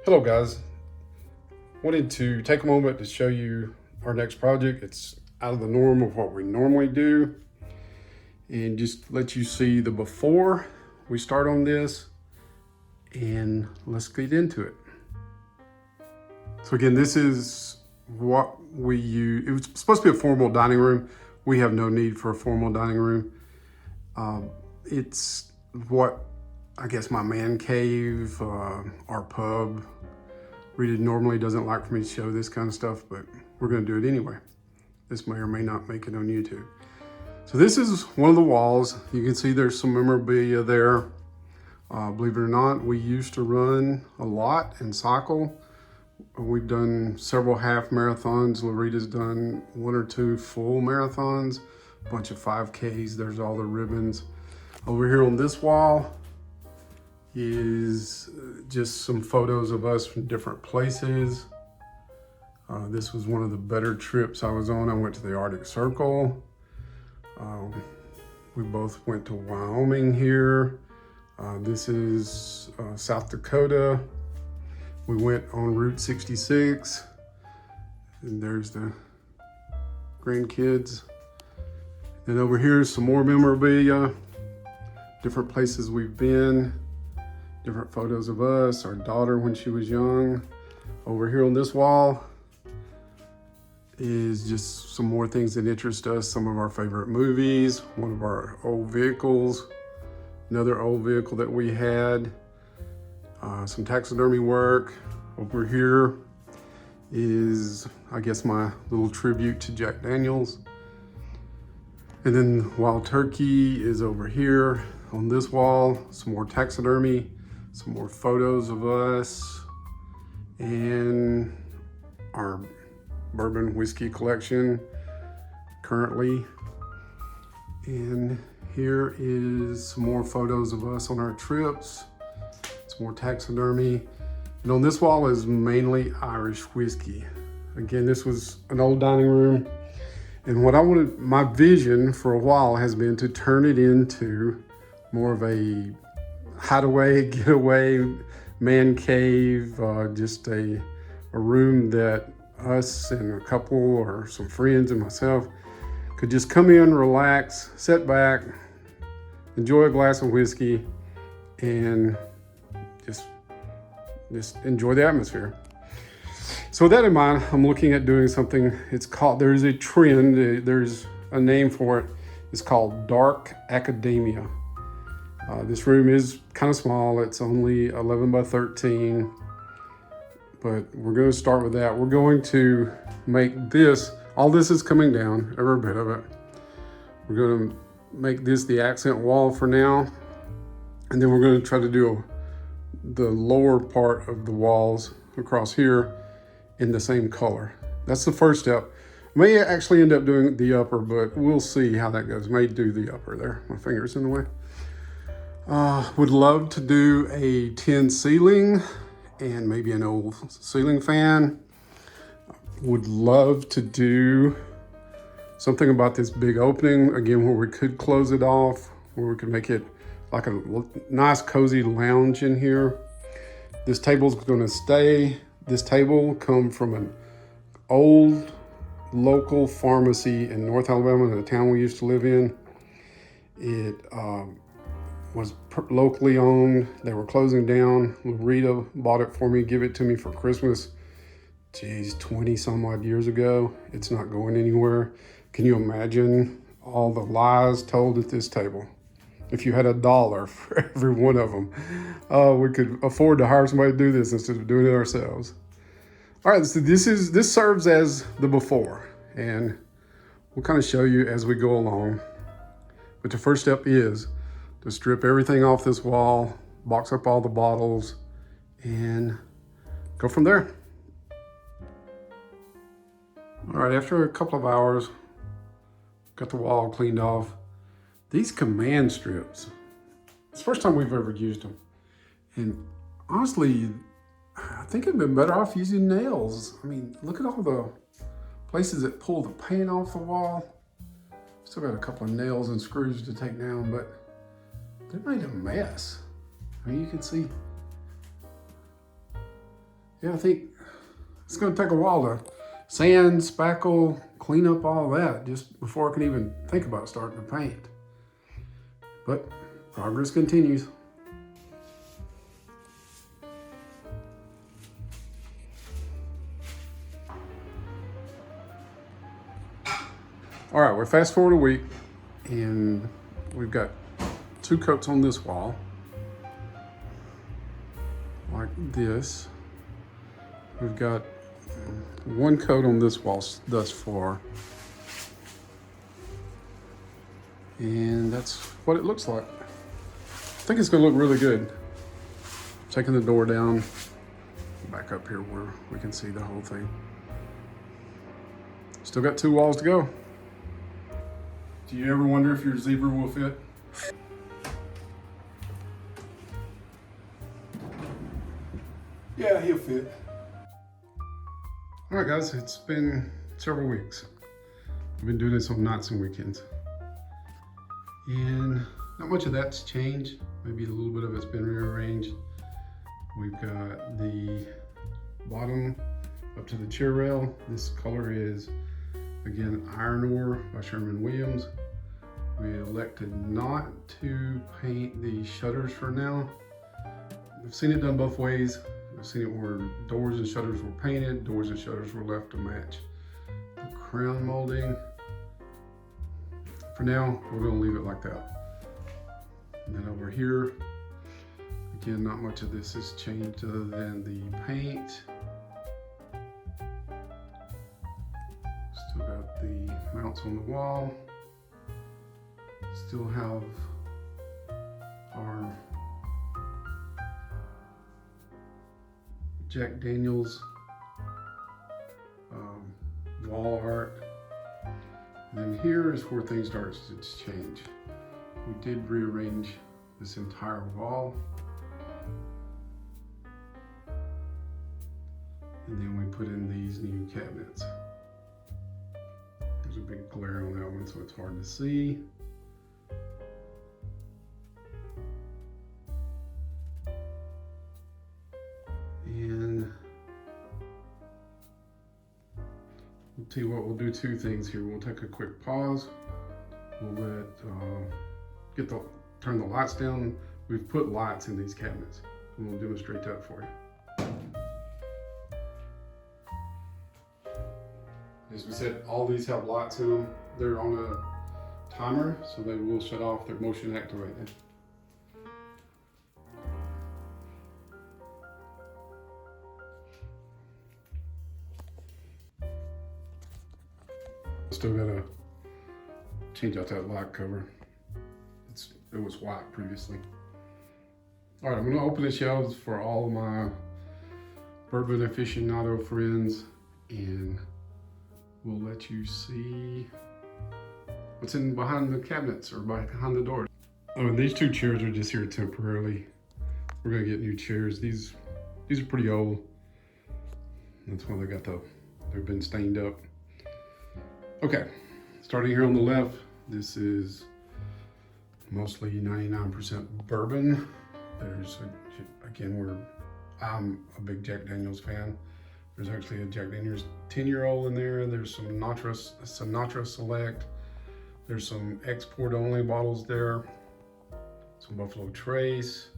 Hello guys, wanted to take a moment to show you our next project. It's out of the norm of what we normally do and just let you see the before we start on this, and let's get into it. So again, this is what we use. It was supposed to be a formal dining room. We have no need for a formal dining room. It's what I guess my man cave, our pub. Rita normally doesn't like for me to show this kind of stuff, but we're gonna do it anyway. This may or may not make it on YouTube. So this is one of the walls. You can see there's some memorabilia there. Believe it or not, we used to run a lot and cycle. We've done several half marathons. LaRita's done 1 or 2 full marathons, a bunch of 5Ks. There's all the ribbons. Over here on this wall is just some photos of us from different places. This was one of the better trips I was on. I went to the Arctic Circle. We both went to Wyoming here. This is South Dakota. We went on Route 66. And there's the grandkids. And over here is some more memorabilia, different places we've been. Different photos of us, our daughter when she was young. Over here on this wall is just some more things that interest us, some of our favorite movies, one of our old vehicles, another old vehicle that we had, some taxidermy work. Over here is, I guess, my little tribute to Jack Daniels. And then Wild Turkey is over here on this wall, some more taxidermy. Some more photos of us and our bourbon whiskey collection currently. And here is some more photos of us on our trips, some more taxidermy. And on this wall is mainly Irish whiskey. Again, this was an old dining room. And what I wanted, my vision for a while has been to turn it into more of a hideaway, getaway, man cave, just a room that us and a couple or some friends and myself could just come in, relax, sit back, enjoy a glass of whiskey, and just enjoy the atmosphere. So with that in mind, I'm looking at doing something. It's called, there's a trend, there's a name for it. It's called dark academia. This room is kind of small. It's only 11 by 13, but we're going to start with that. We're going to make this, all this is coming down, every bit of it. We're going to make this the accent wall for now. And then we're going to try to do the lower part of the walls across here in the same color. That's the first step. May actually end up doing the upper, but we'll see how that goes. May do the upper there. My finger's in the way. Would love to do a tin ceiling and maybe an old ceiling fan. Would love to do something about this big opening, again, where we could close it off, where we could make it like a nice cozy lounge in here. This table's gonna stay. This table come from an old local pharmacy in North Alabama, in the town we used to live in. It was locally owned. They were closing down. LaRita bought it for me, give it to me for Christmas. Geez, 20 some odd years ago. It's not going anywhere. Can you imagine all the lies told at this table? If you had $1 for every one of them, we could afford to hire somebody to do this instead of doing it ourselves. All right, so this serves as the before, and we'll kind of show you as we go along. But the first step is to strip everything off this wall, box up all the bottles, and go from there. All right, after a couple of hours, got the wall cleaned off. These command strips, it's the first time we've ever used them. And honestly, I think it'd been better off using nails. I mean, look at all the places that pull the paint off the wall. Still got a couple of nails and screws to take down, but they made a mess. I mean, you can see yeah, I think it's gonna take a while to sand, spackle, clean up all that just before I can even think about starting to paint. But progress continues. All right, we're fast forward a week and we've got 2 coats on this wall, like this. We've got 1 coat on this wall thus far. And that's what it looks like. I think it's gonna look really good. Taking the door down, back up here where we can see the whole thing. Still got 2 walls to go. Do you ever wonder if your zebra will fit? Yeah, he'll fit. All right, guys, it's been several weeks. I've been doing this on nights and weekends. And not much of that's changed. Maybe a little bit of it's been rearranged. We've got the bottom up to the chair rail. This color is, again, Iron Ore by Sherwin-Williams. We elected not to paint the shutters for now. I've seen it done both ways. I've seen it where doors and shutters were painted, doors and shutters were left to match the crown molding. For now, we're gonna leave it like that. And then over here, again, not much of this has changed other than the paint. Still got the mounts on the wall. Still have our Jack Daniels wall art. And then here is where things start to change. We did rearrange this entire wall. And then we put in these new cabinets. There's a big glare on that one, so it's hard to see. And I'll tell you what, we'll do 2 things here. We'll take a quick pause. We'll turn the lights down. We've put lights in these cabinets, and we'll demonstrate that for you. As we said, all these have lights in them. They're on a timer, so they will shut off. They're motion activated. Still gotta change out that light cover. It was white previously. All right, I'm gonna open the shelves for all of my bourbon aficionado friends, and we'll let you see what's in behind the cabinets or behind the doors. Oh, and these 2 chairs are just here temporarily. We're gonna get new chairs. These are pretty old. That's why they've been stained up. Okay, starting here on the left, this is mostly 99% bourbon. I'm a big Jack Daniels fan. There's actually a Jack Daniels 10-year-old in there. There's some Sinatra Select. There's some export only bottles there. Some Buffalo Trace.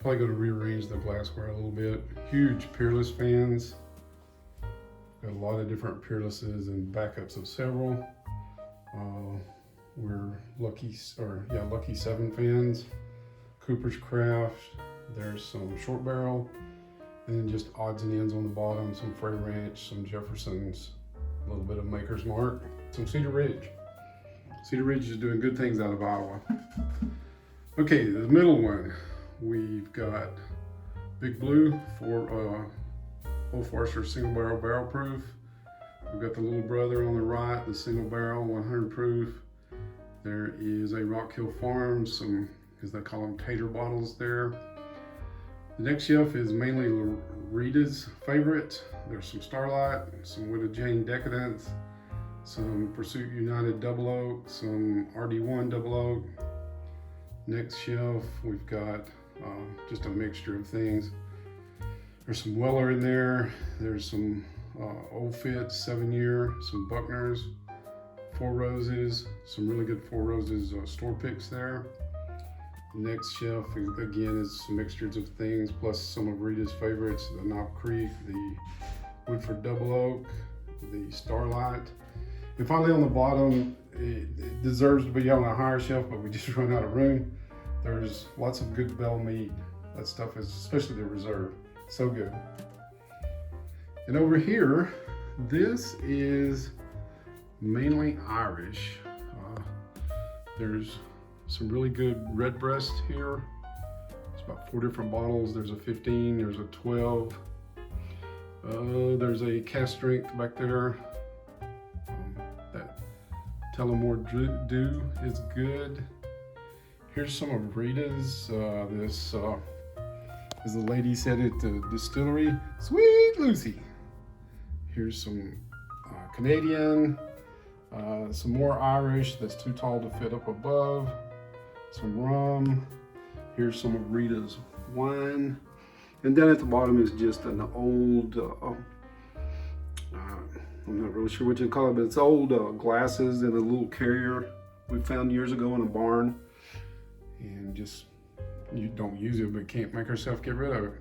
Probably going to rearrange the glassware a little bit. Huge Peerless fans. Got a lot of different Peerlesses and backups of several. We're Lucky 7 fans. Cooper's Craft. There's some Short Barrel. And then just odds and ends on the bottom. Some Frey Ranch, some Jefferson's, a little bit of Maker's Mark, some Cedar Ridge. Cedar Ridge is doing good things out of Iowa. Okay, the middle one, we've got Big Blue for Old Forester single barrel proof. We've got the little brother on the right, the single barrel 100 proof. There is a Rock Hill Farm, some, as they call them, tater bottles there. The next shelf is mainly LaRita's favorite. There's some Starlight, some Widow Jane Decadence, some Pursuit United Double Oak, some RD1 Double Oak. Next shelf, we've got just a mixture of things. There's some Weller in there. There's some Old Fit 7-year, some Buckners, Four Roses, some really good Four Roses store picks there. The next shelf again is some mixtures of things, plus some of Rita's favorites: the Knob Creek, the Woodford Double Oak, the Starlight. And finally on the bottom, it deserves to be on a higher shelf, but we just run out of room. There's lots of good Bell mead. That stuff is, especially the Reserve, so good. And over here, this is mainly Irish. There's some really good Redbreast here. It's about 4 different bottles. There's a 15, there's a 12. There's a cask strength back there. That Tullamore Dew is good. Here's some of Rita's. This, as the lady said at the distillery, Sweet Lucy. Here's some Canadian, some more Irish that's too tall to fit up above, some rum. Here's some of Rita's wine. And down at the bottom is just an old, I'm not really sure what you call it, but it's old glasses in a little carrier we found years ago in a barn. And just, you don't use it, but can't make herself get rid of it.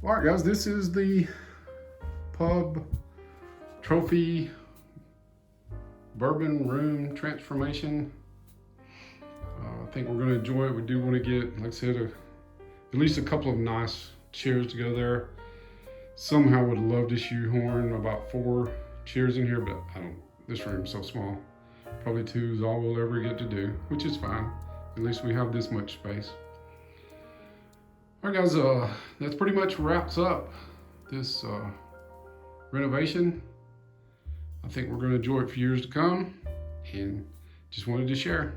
All right, guys, this is the pub trophy bourbon room transformation. I think we're going to enjoy it. We do want to get, like I said, at least a couple of nice chairs to go there. Somehow would love to shoehorn about 4 chairs in here, but I don't. This room's so small. Probably 2 is all we'll ever get to do, which is fine. At least we have this much space. All right, guys, that's pretty much wraps up this renovation. I think we're going to enjoy it for years to come, and just wanted to share.